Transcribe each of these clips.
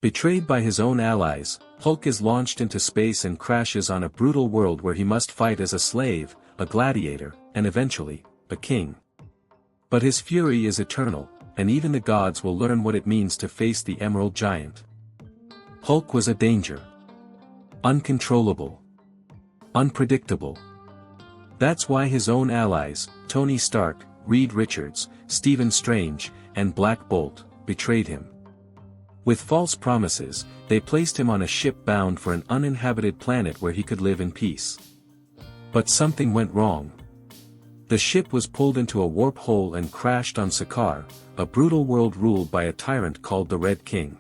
Betrayed by his own allies, Hulk is launched into space and crashes on a brutal world where he must fight as a slave, a gladiator, and eventually, a king. But his fury is eternal, and even the gods will learn what it means to face the Emerald Giant. Hulk was a danger. Uncontrollable. Unpredictable. That's why his own allies, Tony Stark, Reed Richards, Stephen Strange, and Black Bolt, betrayed him. With false promises, they placed him on a ship bound for an uninhabited planet where he could live in peace. But something went wrong. The ship was pulled into a warp hole and crashed on Sakaar, a brutal world ruled by a tyrant called the Red King.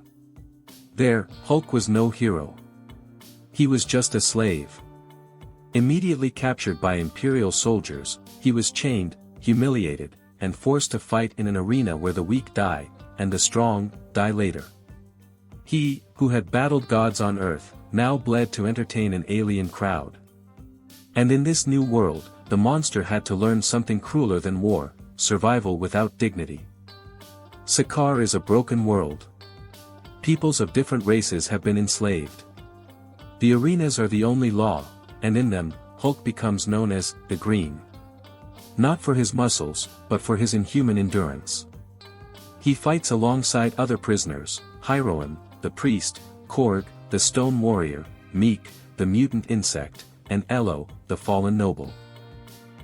There, Hulk was no hero. He was just a slave. Immediately captured by Imperial soldiers, he was chained, humiliated, and forced to fight in an arena where the weak die, and the strong, die later. He, who had battled gods on Earth, now bled to entertain an alien crowd. And in this new world, the monster had to learn something crueler than war, survival without dignity. Sakaar is a broken world. Peoples of different races have been enslaved. The arenas are the only law, and in them, Hulk becomes known as the Green. Not for his muscles, but for his inhuman endurance. He fights alongside other prisoners, Hiroim, the priest, Korg, the stone warrior, Meek, the mutant insect, and Elo, the fallen noble.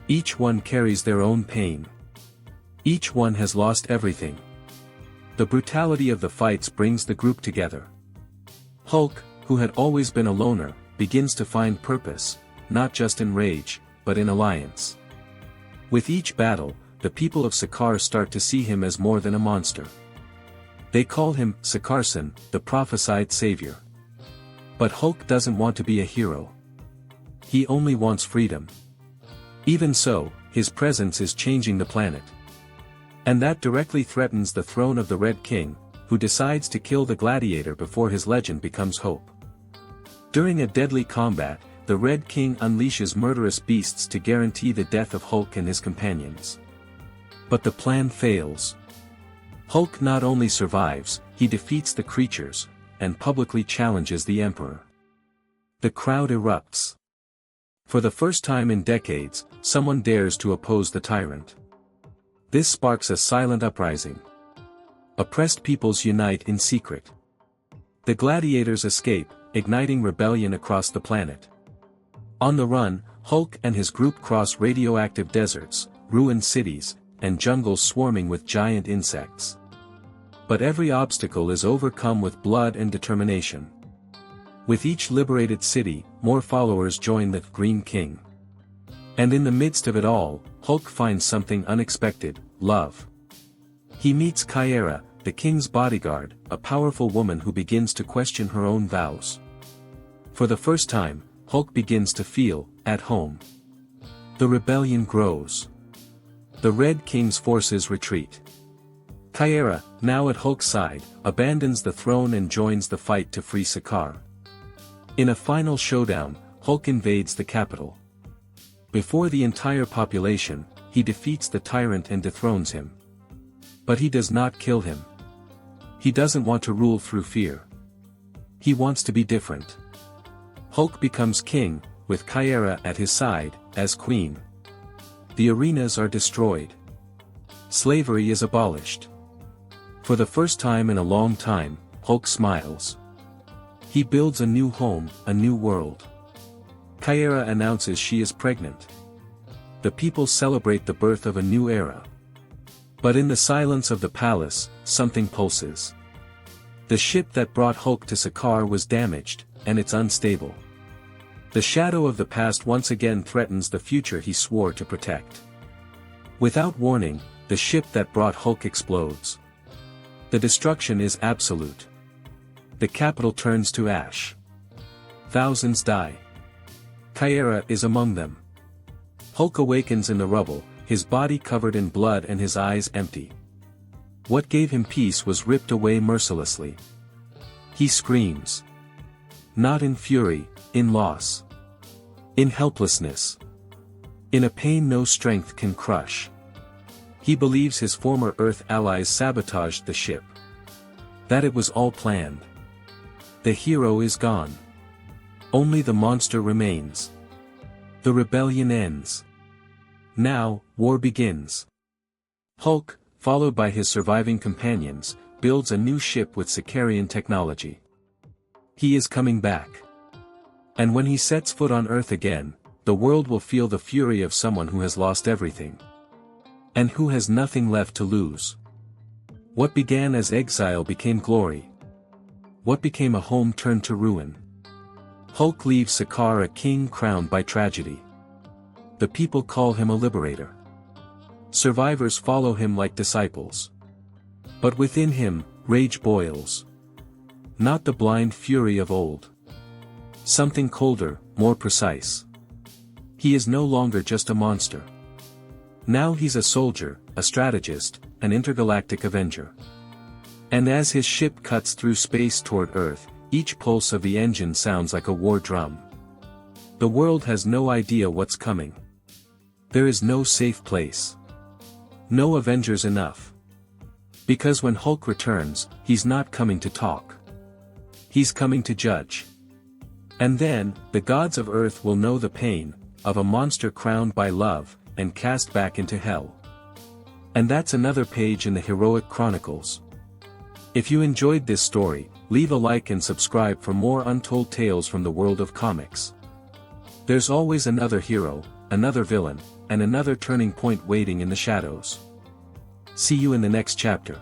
Each one carries their own pain. Each one has lost everything. The brutality of the fights brings the group together. Hulk, who had always been a loner, begins to find purpose, not just in rage, but in alliance. With each battle, the people of Sakaar start to see him as more than a monster. They call him Sakaarson, the prophesied savior. But Hulk doesn't want to be a hero. He only wants freedom. Even so, his presence is changing the planet. And that directly threatens the throne of the Red King, who decides to kill the gladiator before his legend becomes hope. During a deadly combat, the Red King unleashes murderous beasts to guarantee the death of Hulk and his companions. But the plan fails. Hulk not only survives, he defeats the creatures, and publicly challenges the Emperor. The crowd erupts. For the first time in decades, someone dares to oppose the tyrant. This sparks a silent uprising. Oppressed peoples unite in secret. The gladiators escape, igniting rebellion across the planet. On the run, Hulk and his group cross radioactive deserts, ruined cities, and jungles swarming with giant insects. But every obstacle is overcome with blood and determination. With each liberated city, more followers join the Green King. And in the midst of it all, Hulk finds something unexpected: love. He meets Kyera, the king's bodyguard, a powerful woman who begins to question her own vows. For the first time, Hulk begins to feel at home. The rebellion grows. The Red King's forces retreat. Kyera, now at Hulk's side, abandons the throne and joins the fight to free Sakaar. In a final showdown, Hulk invades the capital. Before the entire population, he defeats the tyrant and dethrones him. But he does not kill him. He doesn't want to rule through fear. He wants to be different. Hulk becomes king, with Kyera at his side, as queen. The arenas are destroyed. Slavery is abolished. For the first time in a long time, Hulk smiles. He builds a new home, a new world. Kyera announces she is pregnant. The people celebrate the birth of a new era. But in the silence of the palace, something pulses. The ship that brought Hulk to Sakaar was damaged, and it's unstable. The shadow of the past once again threatens the future he swore to protect. Without warning, the ship that brought Hulk explodes. The destruction is absolute. The capital turns to ash. Thousands die. Kyera is among them. Hulk awakens in the rubble, his body covered in blood and his eyes empty. What gave him peace was ripped away mercilessly. He screams. Not in fury, in loss. In helplessness. In a pain no strength can crush. He believes his former Earth allies sabotaged the ship. That it was all planned. The hero is gone. Only the monster remains. The rebellion ends. Now, war begins. Hulk, followed by his surviving companions, builds a new ship with Sicarian technology. He is coming back. And when he sets foot on Earth again, the world will feel the fury of someone who has lost everything. And who has nothing left to lose. What began as exile became glory. What became a home turned to ruin. Hulk leaves Sakaar a king crowned by tragedy. The people call him a liberator. Survivors follow him like disciples. But within him, rage boils. Not the blind fury of old. Something colder, more precise. He is no longer just a monster. Now he's a soldier, a strategist, an intergalactic avenger. And as his ship cuts through space toward Earth, each pulse of the engine sounds like a war drum. The world has no idea what's coming. There is no safe place. No Avengers enough. Because when Hulk returns, he's not coming to talk. He's coming to judge. And then, the gods of Earth will know the pain of a monster crowned by love, and cast back into hell. And that's another page in the Heroic Chronicles. If you enjoyed this story, leave a like and subscribe for more untold tales from the world of comics. There's always another hero, another villain, and another turning point waiting in the shadows. See you in the next chapter.